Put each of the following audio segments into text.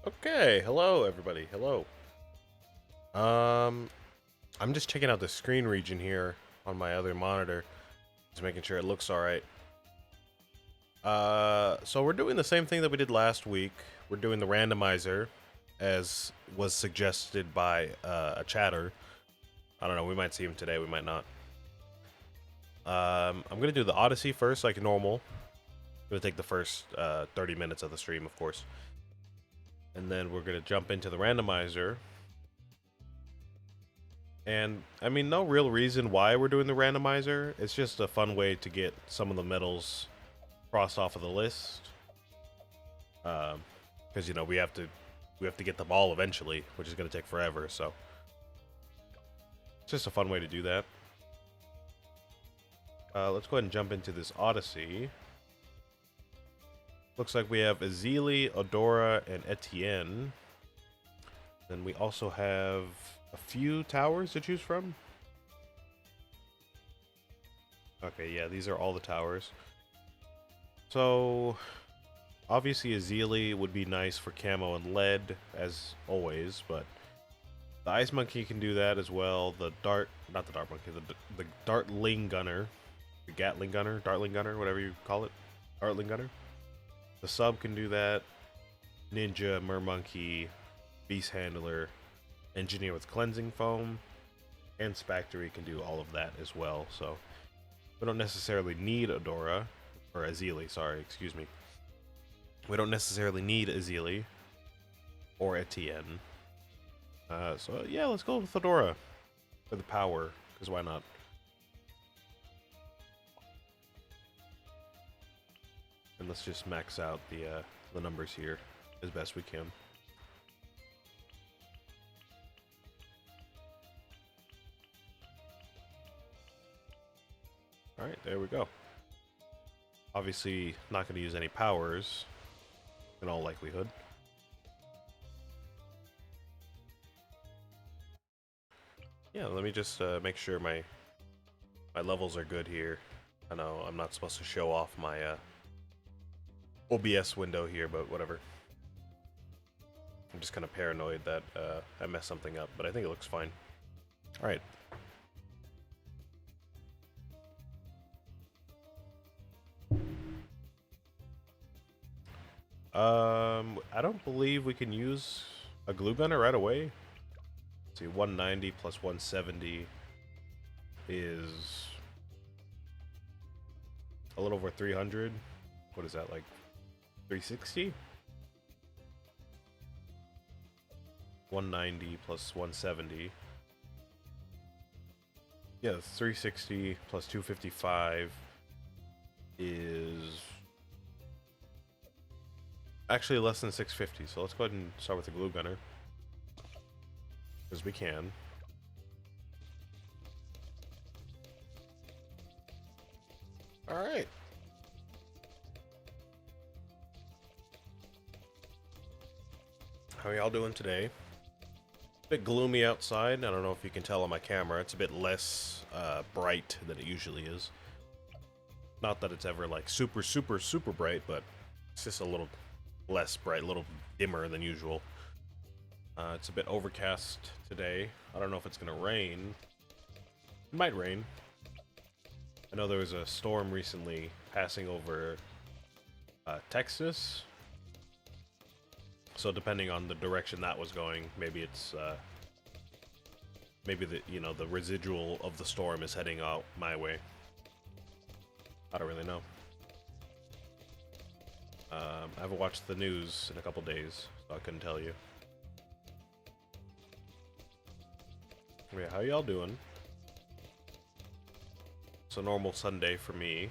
Okay, hello everybody. Hello. Um, I'm just checking out the screen region here on my other monitor, just making sure it looks all right. So we're doing the same thing that we did last week. We're doing the randomizer, as was suggested by a chatter. I don't know. We might see him today. We might not. I'm gonna do the Odyssey first, like normal. Gonna take the first 30 minutes of the stream, of course, and then we're gonna jump into the randomizer. And I mean, no real reason why we're doing the randomizer. It's just a fun way to get some of the medals crossed off of the list. Because we have to get them all eventually, which is going to take forever. So it's just a fun way to do that. Let's go ahead and jump into this Odyssey. Looks like we have Azili, Odora, and Etienne. Then we also have a few towers to choose from. Okay, yeah, these are all the towers. So, obviously Azili would be nice for camo and lead, as always, but the Ice Monkey can do that as well. Not the Dart Monkey, the Dartling Gunner, the Gatling Gunner, Dartling Gunner, whatever you call it, Dartling Gunner. The Sub can do that. Ninja, Mermonkey, Beast Handler, Engineer with Cleansing Foam, and Spectre can do all of that as well. So we don't necessarily need Odora, or Azili, sorry, excuse me. We don't necessarily need Azili or Etienne. So yeah, let's go with Odora for the power, because why not? And let's just max out the numbers here as best we can. All right, there we go. Obviously, not going to use any powers in all likelihood. Yeah, let me just make sure my levels are good here. I know I'm not supposed to show off my OBS window here, but whatever. I'm just kind of paranoid that I messed something up, but I think it looks fine. All right. I don't believe we can use a glue gunner right away. Let's see, 190 plus 170 is a little over 300. What is that, like 360? 190 plus 170. Yeah, 360 plus 255 is actually less than 650. So let's go ahead and start with the glue gunner, because we can. All right. How are y'all doing today? A bit gloomy outside. I don't know if you can tell on my camera. It's a bit less bright than it usually is. Not that it's ever like super, super, super bright, but it's just a little less bright, a little dimmer than usual. It's a bit overcast today. I don't know if it's gonna rain. It might rain. I know there was a storm recently passing over Texas. So depending on the direction that was going, maybe it's maybe the residual of the storm is heading out my way. I don't really know. I haven't watched the news in a couple days, so I couldn't tell you. Yeah, how y'all doing? It's a normal Sunday for me.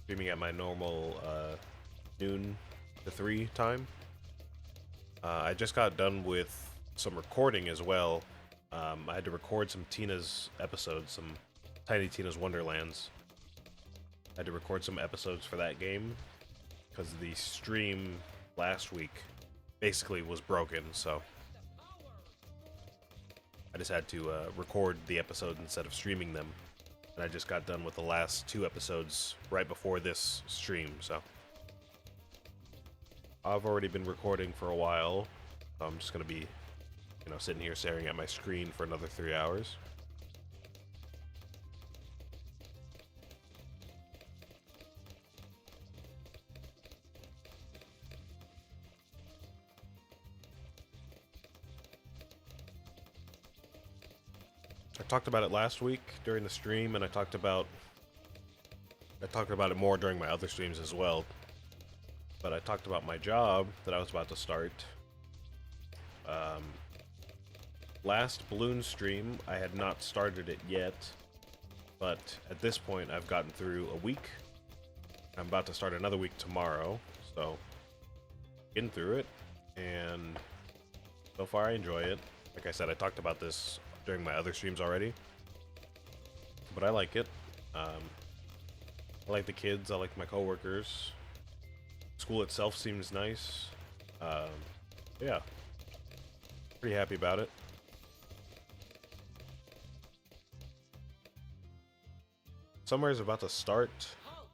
Streaming at my normal noon to 3 time. I just got done with some recording as well. I had to record some Tina's episodes, some Tiny Tina's Wonderlands. I had to record some episodes for that game because the stream last week basically was broken, so I just had to record the episodes instead of streaming them. And I just got done with the last 2 episodes right before this stream, so I've already been recording for a while. So I'm just gonna be, sitting here staring at my screen for another 3 hours. I talked about it last week during the stream, and I talked about it more during my other streams as well. But I talked about my job that I was about to start. Last Bloons stream, I had not started it yet, but at this point I've gotten through a week. I'm about to start another week tomorrow, so getting through it, and so far I enjoy it. Like I said, I talked about this during my other streams already, but I like it. I like the kids, I like my coworkers. School itself seems nice. Yeah, pretty happy about it. Summer is about to start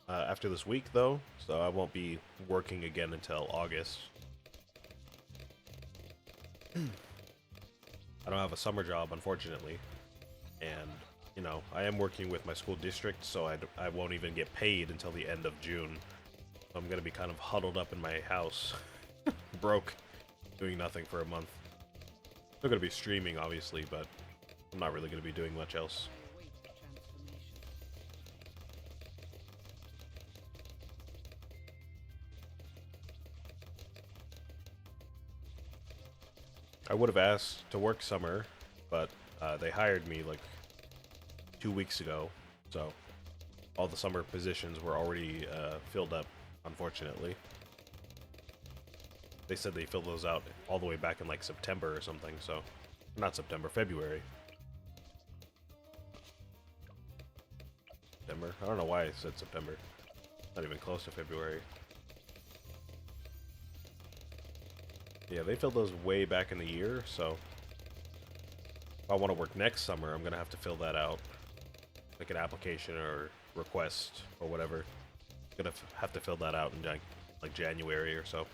after this week, though, so I won't be working again until August. I don't have a summer job, unfortunately, and, I am working with my school district, so I won't even get paid until the end of June. So I'm going to be kind of huddled up in my house, broke, doing nothing for a month. Still going to be streaming, obviously, but I'm not really going to be doing much else. I would have asked to work summer, but they hired me like 2 weeks ago, so all the summer positions were already filled up, unfortunately. They said they filled those out all the way back in like September or something, so not September, February. September? I don't know why I said September. Not even close to February. Yeah, they filled those way back in the year, so if I want to work next summer, I'm going to have to fill that out. Like an application or request or whatever. I'm going to have to fill that out in like January or so.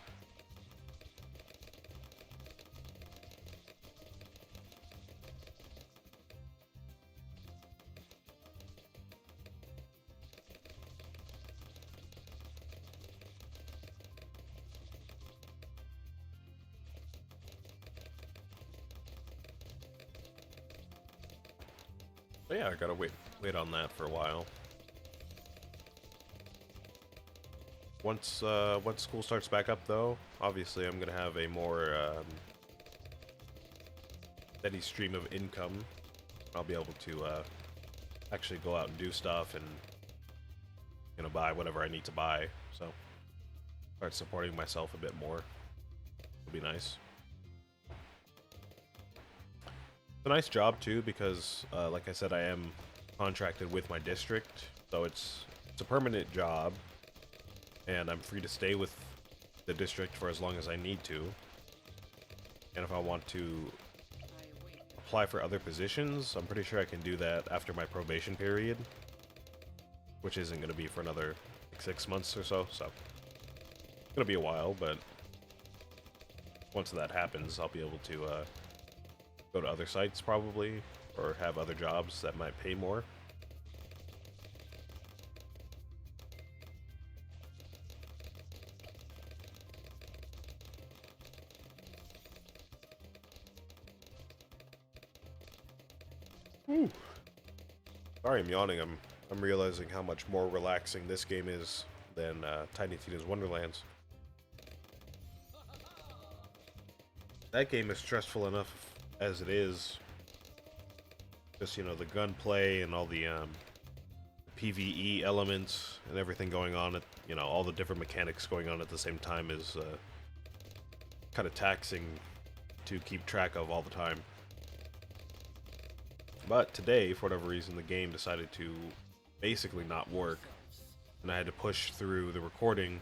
But yeah, I gotta wait on that for a while. Once school starts back up, though, obviously I'm gonna have a more steady stream of income. I'll be able to actually go out and do stuff and buy whatever I need to buy. So start supporting myself a bit more. It'll be nice. It's a nice job too because, like I said, I am contracted with my district, so it's a permanent job, and I'm free to stay with the district for as long as I need to. And if I want to apply for other positions, I'm pretty sure I can do that after my probation period, which isn't going to be for another like 6 months or so. So it's going to be a while, but once that happens, I'll be able to go to other sites probably, or have other jobs that might pay more. Ooh. Sorry, I'm yawning. I'm realizing how much more relaxing this game is than Tiny Tina's Wonderlands. That game is stressful enough as it is. Just, the gunplay and all the PvE elements and everything going on at, all the different mechanics going on at the same time is kind of taxing to keep track of all the time. But today, for whatever reason, the game decided to basically not work, and I had to push through the recording,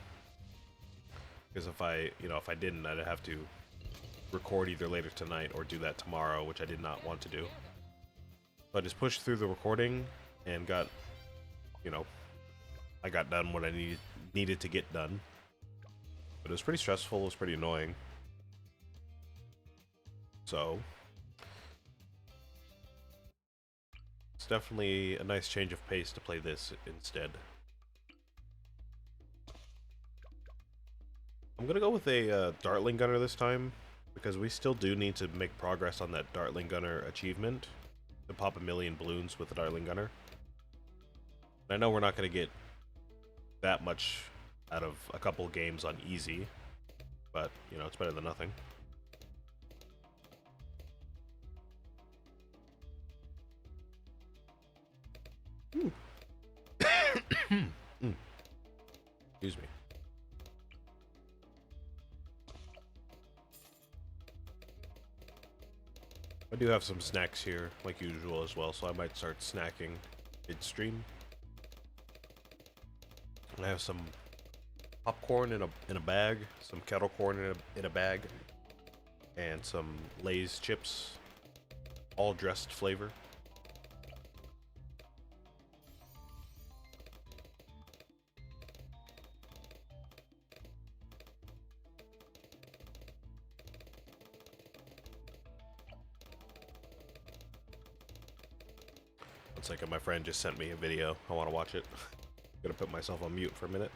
because if I didn't, I'd have to record either later tonight or do that tomorrow, which I did not want to do. So I just pushed through the recording and got, I got done what I needed to get done. But it was pretty stressful, it was pretty annoying. So, it's definitely a nice change of pace to play this instead. I'm gonna go with a Dartling Gunner this time, because we still do need to make progress on that Dartling Gunner achievement to pop 1,000,000 Bloons with the Dartling Gunner. And I know we're not gonna get that much out of a couple games on easy, but, you know, it's better than nothing. Excuse me. I do have some snacks here, like usual as well, so I might start snacking midstream. I have some popcorn in a bag, some kettle corn in a bag, and some Lay's chips, all dressed flavor. One second, my friend just sent me a video. I want to watch it. Gonna put myself on mute for a minute.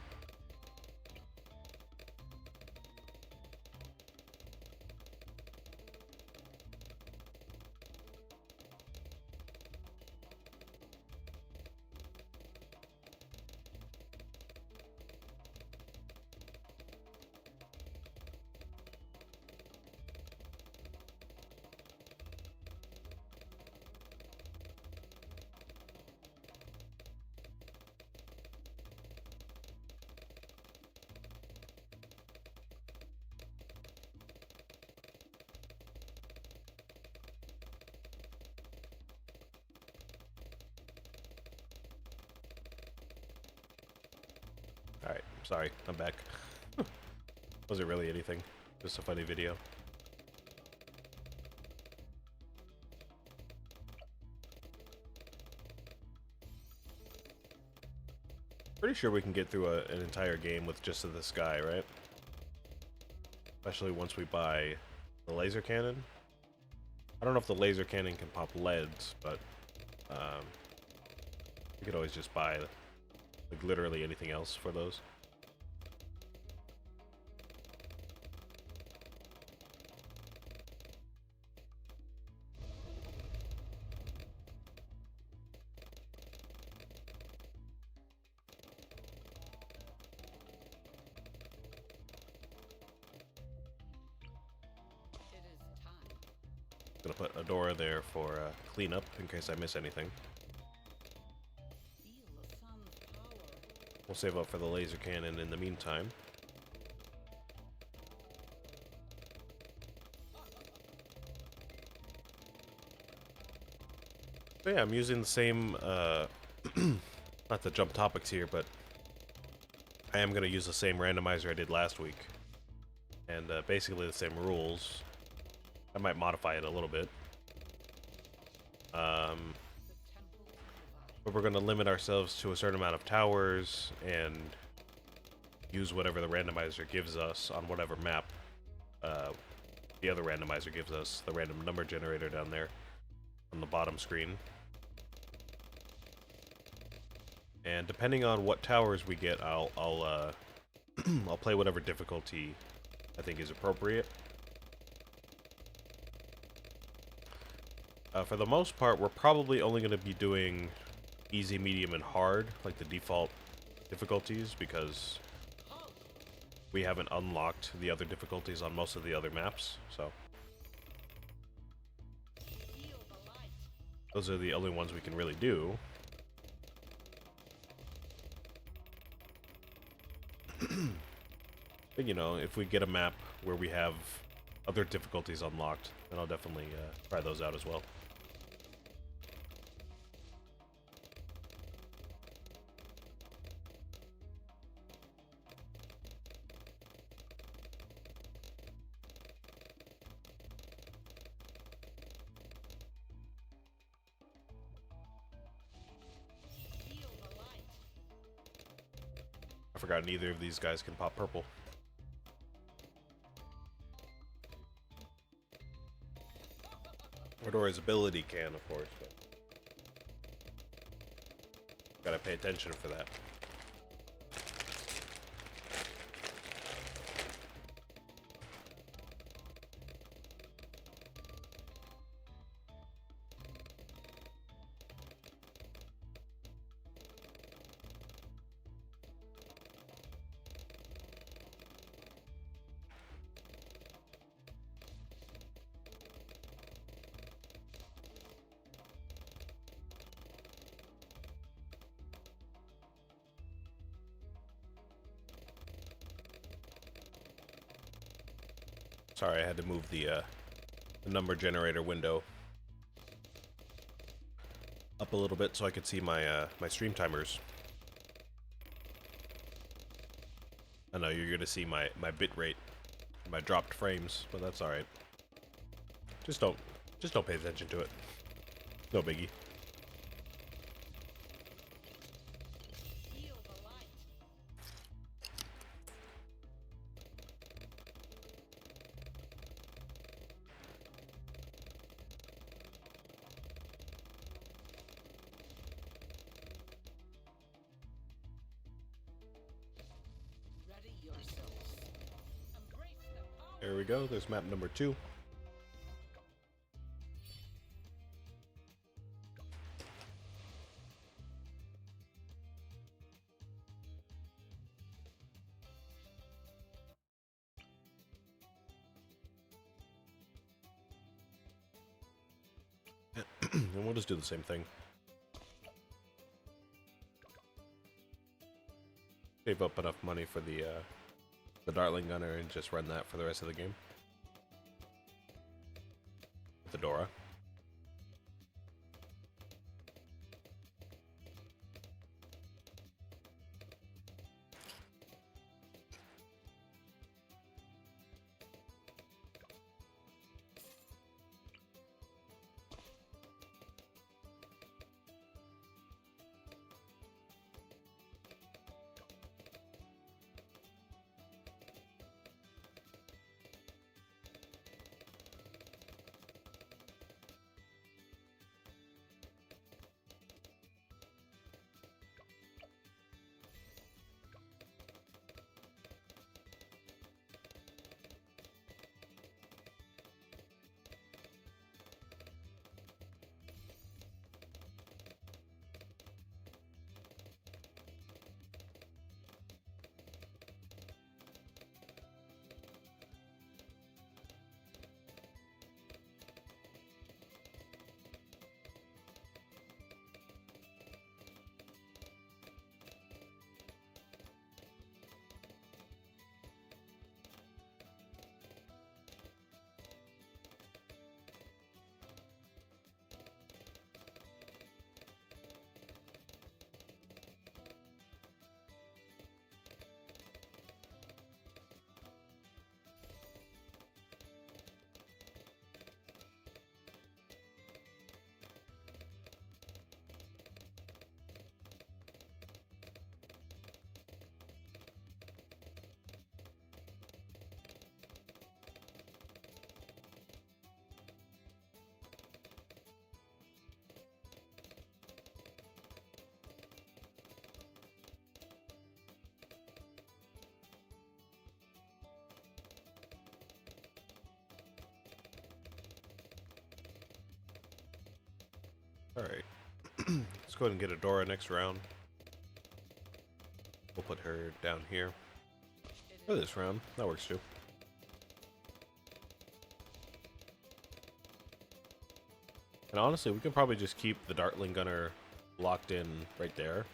Alright, sorry, I'm back. Wasn't really anything. Just a funny video. Pretty sure we can get through an entire game with just this guy, right? Especially once we buy the laser cannon. I don't know if the laser cannon can pop leads, but we could always just buy like literally anything else for those. Gonna put Adora there for cleanup in case I miss anything. We'll save up for the laser cannon in the meantime. So yeah, I'm using the same, not to jump topics here, but I am going to use the same randomizer I did last week. And basically the same rules. I might modify it a little bit. But we're going to limit ourselves to a certain amount of towers and use whatever the randomizer gives us on whatever map the other randomizer gives us, the random number generator down there on the bottom screen. And depending on what towers we get, I'll I'll play whatever difficulty I think is appropriate. For the most part, we're probably only going to be doing easy, medium, and hard, like the default difficulties, because we haven't unlocked the other difficulties on most of the other maps, so those are the only ones we can really do. But, you know, if we get a map where we have other difficulties unlocked, then I'll definitely try those out as well. I forgot neither of these guys can pop purple. Or his ability can, of course. But gotta pay attention for that. Sorry, I had to move the number generator window up a little bit so I could see my my stream timers. I know you're gonna see my bit rate, my dropped frames, but that's all right. Just don't pay attention to it. No biggie. There we go. There's map number 2. And we'll just do the same thing. Save up enough money for the Dartling Gunner and just run that for the rest of the game. With the Dora. Alright. Let's go ahead and get a Dora next round. We'll put her down here. For this round. That works too. And honestly, we can probably just keep the Dartling Gunner locked in right there.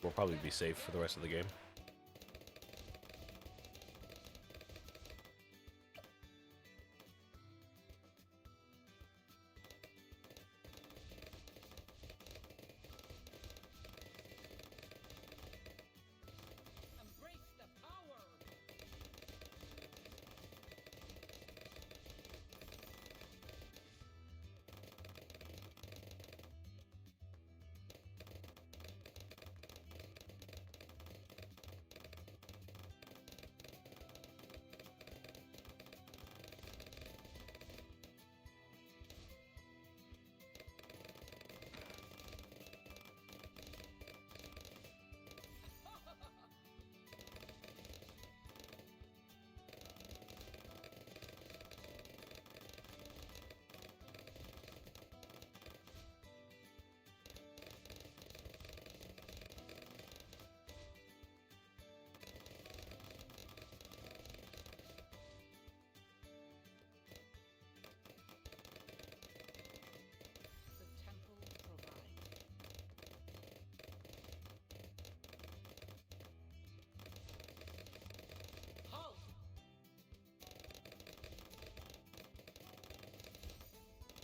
We'll probably be safe for the rest of the game.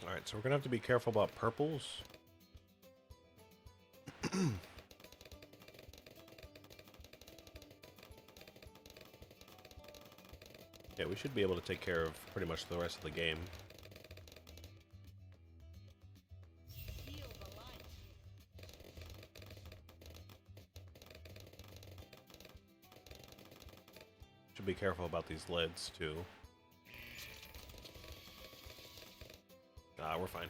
Alright, so we're gonna have to be careful about purples. Yeah, we should be able to take care of pretty much the rest of the game. Should be careful about these leads too. We're fine.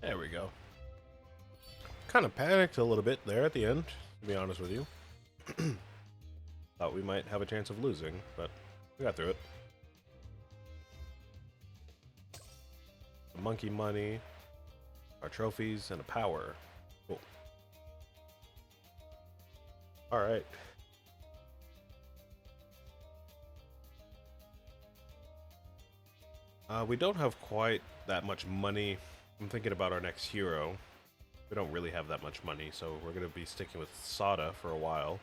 There we go. Kind of panicked a little bit there at the end, to be honest with you. Thought we might have a chance of losing, but we got through it. Monkey money, our trophies, and a power. Cool. Alright. We don't have quite that much money. I'm thinking about our next hero. We don't really have that much money, so we're going to be sticking with Sada for a while.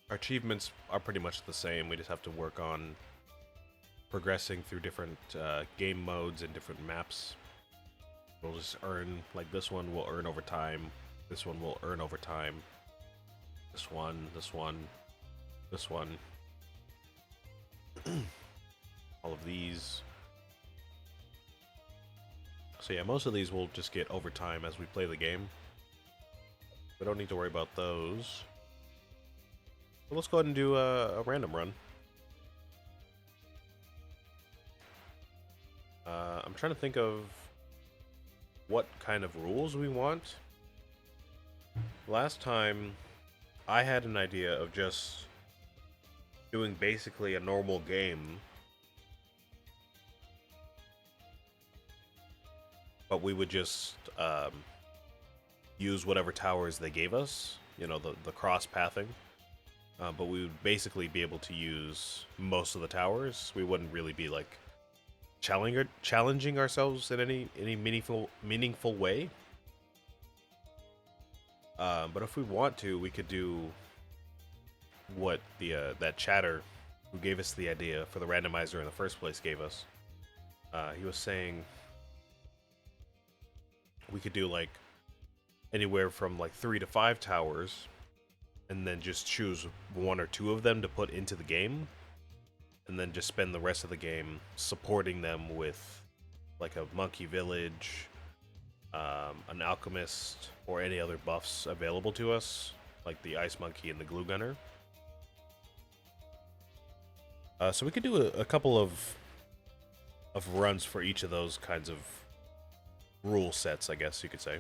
Our achievements are pretty much the same. We just have to work on progressing through different game modes and different maps. We'll just earn, like this one will earn over time. This one will earn over time. This one, this one, this one. All of these. So yeah, most of these will just get over time as we play the game. We don't need to worry about those. But let's go ahead and do a random run. I'm trying to think of what kind of rules we want. Last time, I had an idea of just doing basically a normal game, but we would just use whatever towers they gave us, you know, the cross pathing. But we would basically be able to use most of the towers. We wouldn't really be like challenging ourselves in any meaningful way. But if we want to, we could do what the that chatter who gave us the idea for the randomizer in the first place gave us. He was saying we could do like anywhere from like 3 to 5 towers, and then just choose 1 or 2 of them to put into the game, and then just spend the rest of the game supporting them with like a monkey village, an alchemist, or any other buffs available to us, like the ice monkey and the glue gunner. So we could do a couple of runs for each of those kinds of rule sets, I guess you could say.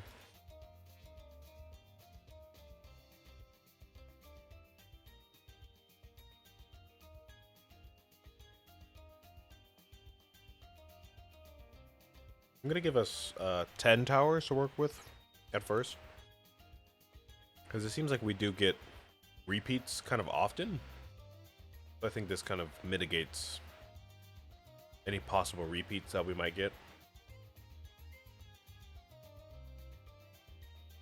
I'm gonna give us 10 towers to work with at first, because it seems like we do get repeats kind of often. I think this kind of mitigates any possible repeats that we might get.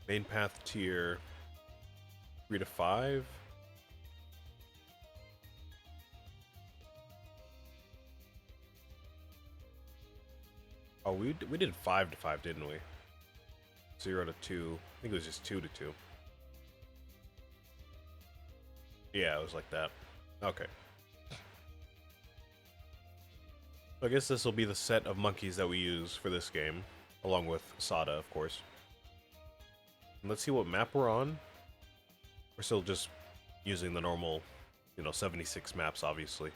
Main path tier 3 to 5. Oh, we did 5 to 5, didn't we? 0 to 2. I think it was just 2 to 2. Yeah, it was like that. Okay. So I guess this will be the set of monkeys that we use for this game, along with Sada, of course. And let's see what map we're on. We're still just using the normal, 76 maps, obviously.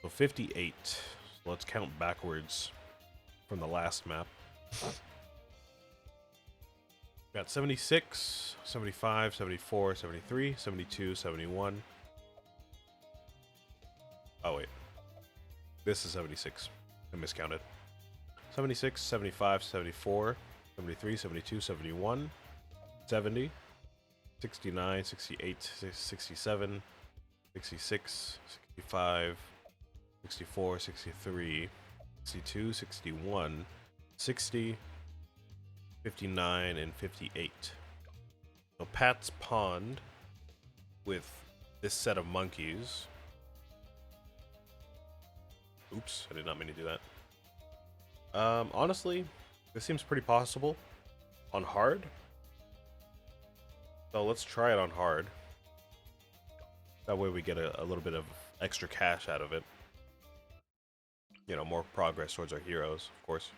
So 58. So let's count backwards from the last map. Got 76, 75, 74, 73, 72, 71. Oh, wait. This is 76. I miscounted. 76, 75, 74, 73, 72, 71, 70, 69, 68, 67, 66, 65, 64, 63, 62, 61, 60, 59, and 58. So Pat's Pond with this set of monkeys. Oops, I did not mean to do that. Honestly, this seems pretty possible on hard. So let's try it on hard. That way we get a little bit of extra cash out of it. More progress towards our heroes, of course.